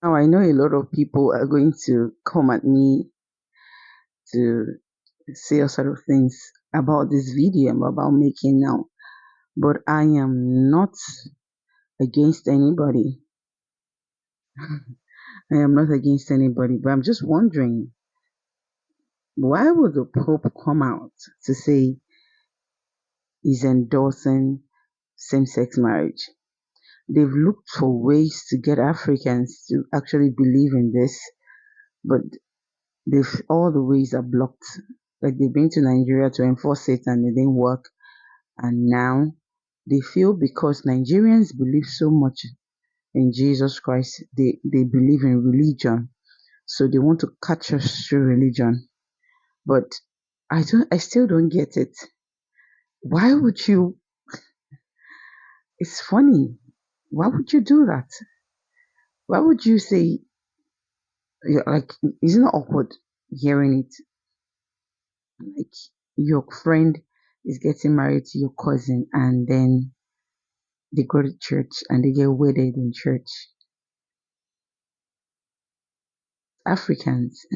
Now, I know a lot of people are going to come at me to say all sort of things about this video I'm about making now, but I am not against anybody. I am not against anybody, but I'm just wondering, why would the Pope come out to say he's endorsing same sex marriage? They've looked for ways to get Africans to actually believe in this, but they've all the ways are blocked. Like they've been to Nigeria to enforce it and it didn't work. And now they feel because Nigerians believe so much in Jesus Christ, they believe in religion. So they want to catch us through religion. But I still don't get it. Why would you it's funny. Why would you do that? Why would you say like isn't it awkward hearing it? Like your friend is getting married to your cousin and then they go to church and they get wedded in church. Africans,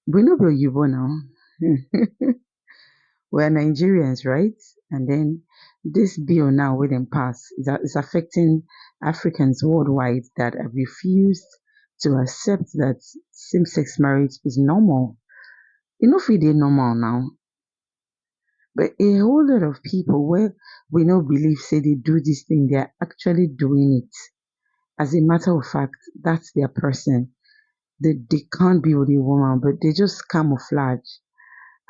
we know we're Yubo now. We're Nigerians, right? And then this bill now with them pass is affecting Africans worldwide that have refused to accept that same-sex marriage is normal. You know, if it is normal now, but a whole lot of people where we no believe say they do this thing, they're actually doing it. As a matter of fact, that's their person. They can't be with a woman, but they just camouflage.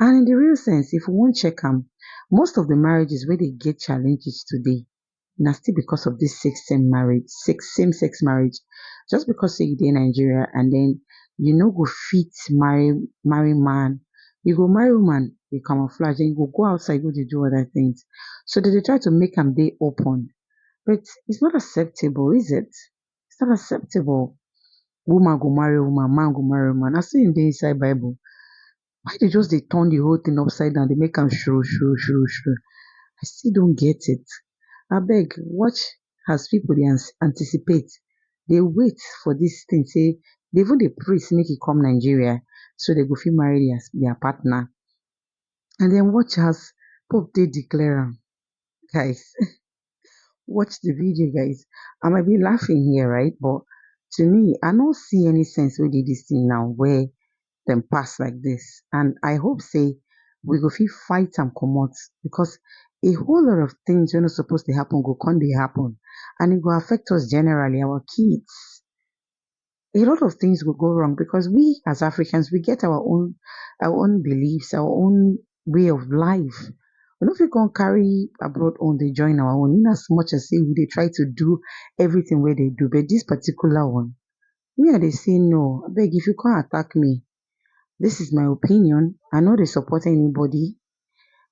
And in the real sense, if we won't check them, most of the marriages where they get challenges today, na still because of this same sex marriage. Just because say you dey Nigeria and then you no go fit marry man, you go marry woman, you camouflage, and you go outside go dey do other things. So they try to make them day open. But it's not acceptable, is it? It's not acceptable. Woman go marry woman, man go marry woman. I see in the inside Bible. Why they just they turn the whole thing upside down? They make them shrew, shrew, shrew, shrew. I still don't get it. I beg, watch as people they anticipate. They wait for this thing. Say they even the priest make it come Nigeria so they go fit marry their partner. And then watch as Pope they declare 'em. Guys, watch the video, guys. I might be laughing here, right? But to me, I don't see any sense with this thing now where them pass like this. And I hope say we go fit fight and comot because a whole lot of things wey no supposed to happen go come dey happen. And it go affect us generally, our kids. A lot of things will go wrong because we as Africans we get our own beliefs, our own way of life. We no fit come carry abroad own dey join our own in as much as say we dey try to do everything wey they do. But this particular one, me I dey say no. Abeg if you come attack me, this is my opinion. I no dey support anybody,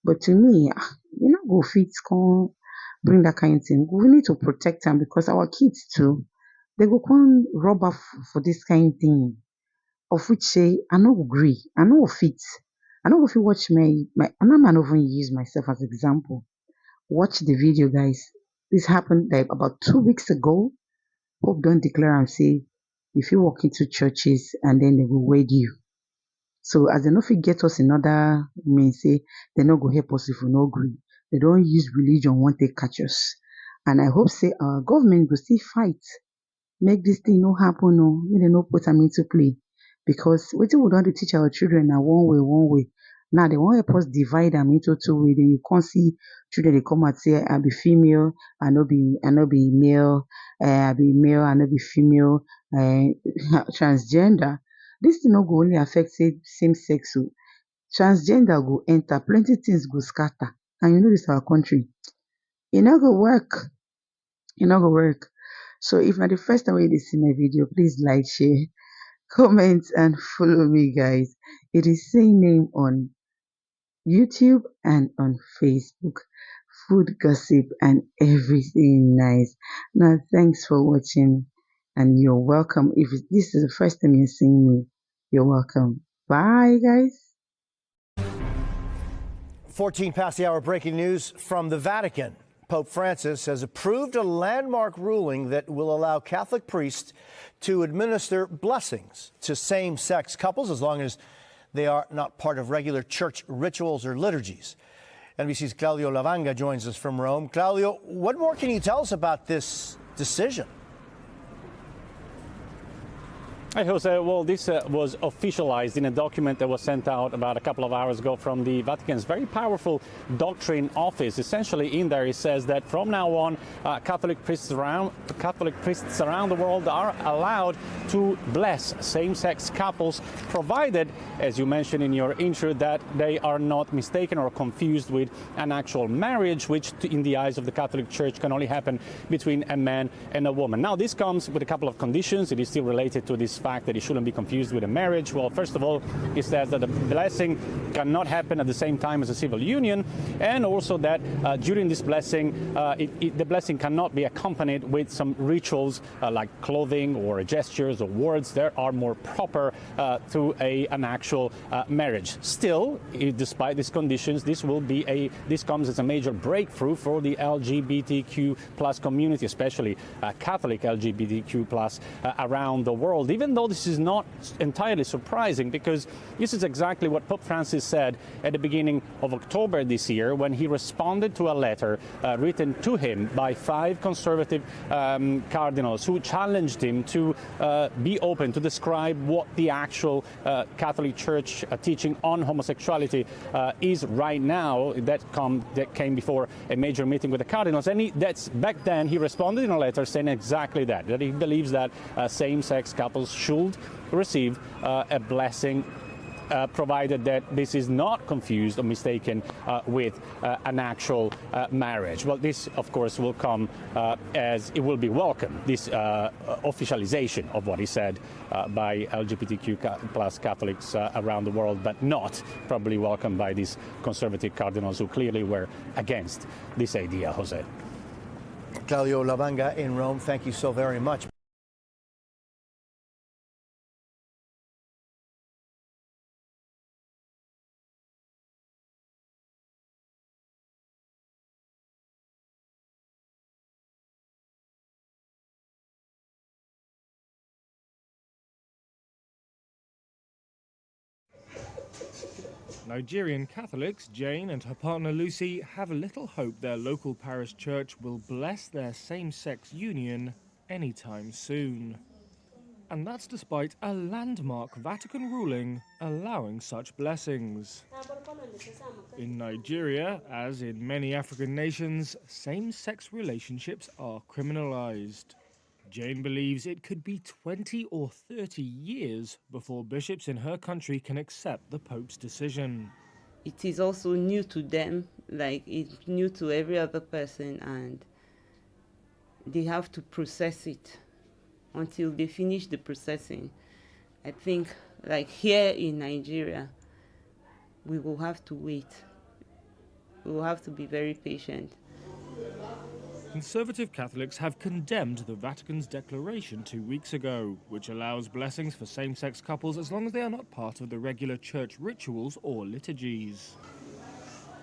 but to me, you no go fit come bring that kind thing. We need to protect them because our kids too, they go come rub off for this kind thing. Of which say I no go gree, I no go fit. I no go fit watch my I'm not man even use myself as example. Watch the video, guys. This happened like about 2 weeks ago. Pope don't declare and say if you walk into churches and then they will wed you. So as they no fit get us in other means, say they no go help us if we no agree. They don't use religion want to catch us. And I hope say our government will still fight. Make this thing no happen, no. Make they no put them into play. Because wetin we don dey teach our children na one way, one way. Now they want help us divide them into two ways. Then you can't see children they come and say I be female, I no be male, I be male, I no be female, transgender. This thing no go only affect say same sex. So transgender go enter, plenty things go scatter. And you know this our country. E no go work. E no go work. So if na the first time wey you dey see my video, please like, share, comment, and follow me, guys. It is same name on YouTube and on Facebook. Food gossip and everything nice. Now, thanks for watching, and you're welcome. If this is the first time you're seeing me, you're welcome. Bye, guys. 14 past the hour, breaking news from the Vatican. Pope Francis has approved a landmark ruling that will allow Catholic priests to administer blessings to same-sex couples as long as they are not part of regular church rituals or liturgies. NBC's Claudio Lavanga joins us from Rome. Claudio, what more can you tell us about this decision? Hi, Jose. Well, this was officialized in a document that was sent out about a couple of hours ago from the Vatican's very powerful doctrine office. Essentially, in there, it says that from now on, Catholic priests around the world are allowed to bless same-sex couples, provided, as you mentioned in your intro, that they are not mistaken or confused with an actual marriage, which, in the eyes of the Catholic Church, can only happen between a man and a woman. Now, this comes with a couple of conditions. It is still related to this fact that it shouldn't be confused with a marriage. Well, first of all, it says that the blessing cannot happen at the same time as a civil union, and also that during this blessing, the blessing cannot be accompanied with some rituals like clothing or gestures or words that are more proper to an actual marriage. Still, despite these conditions, this comes as a major breakthrough for the LGBTQ plus community, especially Catholic LGBTQ plus around the world, even though this is not entirely surprising, because this is exactly what Pope Francis said at the beginning of October this year when he responded to a letter written to him by 5 conservative cardinals who challenged him to be open to describe what the actual Catholic Church teaching on homosexuality is right now. That came before a major meeting with the cardinals, and back then he responded in a letter saying exactly that he believes that same-sex couples should receive a blessing, provided that this is not confused or mistaken with an actual marriage. Well, this, of course, will come as it will be welcome, this officialization of what he said by LGBTQ plus Catholics around the world, but not probably welcomed by these conservative cardinals who clearly were against this idea, Jose. Claudio Lavanga in Rome, thank you so very much. Nigerian Catholics Jane and her partner Lucy have little hope their local parish church will bless their same-sex union anytime soon. And that's despite a landmark Vatican ruling allowing such blessings. In Nigeria, as in many African nations, same-sex relationships are criminalized. Jane believes it could be 20 or 30 years before bishops in her country can accept the Pope's decision. It is also new to them, like it's new to every other person, and they have to process it until they finish the processing. I think, like here in Nigeria, we will have to wait. We will have to be very patient. Conservative Catholics have condemned the Vatican's declaration 2 weeks ago, which allows blessings for same-sex couples as long as they are not part of the regular church rituals or liturgies.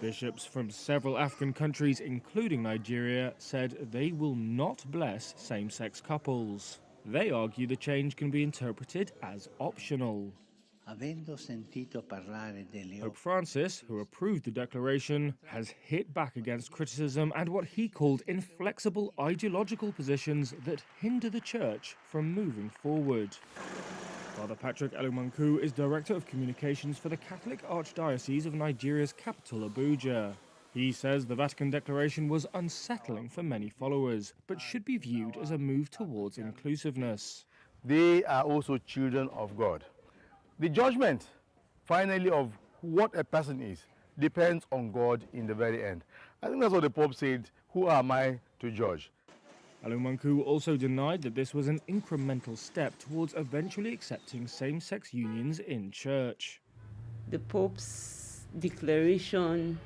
Bishops from several African countries, including Nigeria, said they will not bless same-sex couples. They argue the change can be interpreted as optional. Pope Francis, who approved the declaration, has hit back against criticism and what he called inflexible ideological positions that hinder the Church from moving forward. Father Patrick Elumanku is Director of Communications for the Catholic Archdiocese of Nigeria's capital, Abuja. He says the Vatican Declaration was unsettling for many followers, but should be viewed as a move towards inclusiveness. They are also children of God. The judgment, finally, of what a person is depends on God in the very end. I think that's what the Pope said, who am I to judge? Elumanku also denied that this was an incremental step towards eventually accepting same-sex unions in church. The Pope's declaration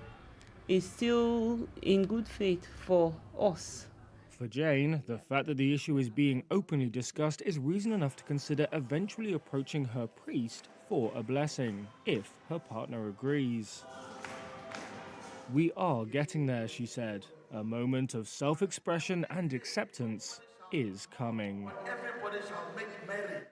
is still in good faith for us. For Jane, the fact that the issue is being openly discussed is reason enough to consider eventually approaching her priest for a blessing, if her partner agrees. We are getting there, she said. A moment of self-expression and acceptance is coming. Everybody shall make merry.